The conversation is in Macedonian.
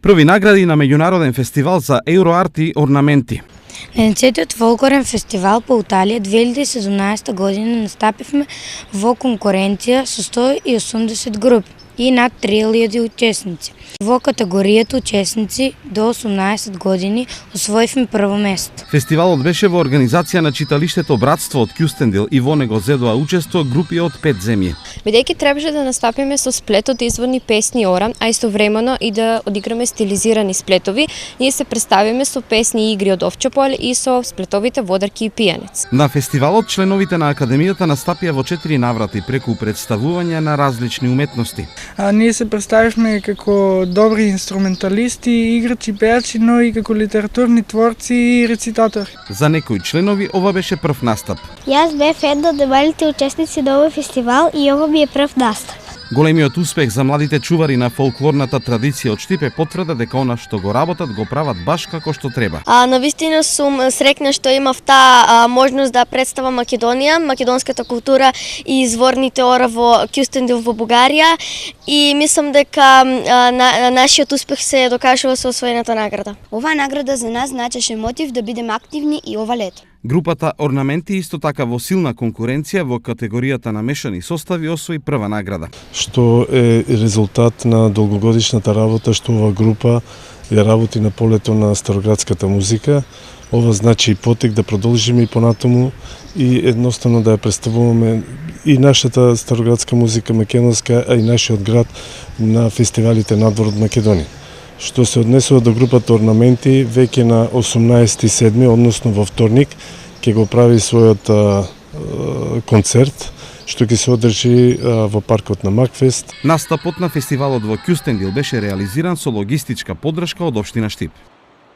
Први награди на меѓународен фестивал за Euroart и орнаменти. На 10-тиот фолклорен фестивал по Италија 2017 година настапивме во конкуренција со 180 групи и над 3000 учесници. Во категоријата учесници до 18 години освоивме прво место. Фестивалот беше во организација на читалиштето Братство од Кјустендил и во него зедоа учество групи од 5 земји. Бидејќи требаше да настапиме со сплет од изворни песни и ора, а истовремено и да одиграме стилизирани сплетови, ние се представиме со песни и игри од овче поле и со сплетовите Водарки и пијанец. На фестивалот членовите на академијата настапија во 4 наврати преку представување на различни уметности. Ние се представивме како добри инструменталисти, играчи, пејачи, но и како литературни творци и рецитатори. За некои членови ова беше прв настап. Јас бев една од малите учесници на овој фестивал и ова ми е прв настап. Големиот успех за младите чувари на фолклорната традиција од Штип е потврда дека она што го работат го прават баш како што треба. Навистина сум среќна што имав таа можност да представам Македонија, македонската култура и изворните ора во Кјустендил во Бугарија и мислам дека нашиот успех се докажува со освоената награда. Оваа награда за нас значеше мотив да бидеме активни и ова лето. Групата Орнаменти исто така во силна конкуренција во категоријата на мешани состави освои прва награда. Што е резултат на долгогодишната работа што ова група ја работи на полето на староградската музика. Ова значи и потек да продолжиме и понатаму и едноставно да ја представуваме и нашата староградска музика македонска, а и нашиот град на фестивалите надвор од Македонија. Што се однесува до групата Орнаменти, веќе на 18.7, односно во вторник, ќе го прави својот концерт, што ќе се одржи во паркот на Макфест. Настапот на фестивалот во Кјустендил беше реализиран со логистичка поддршка од општина Штип.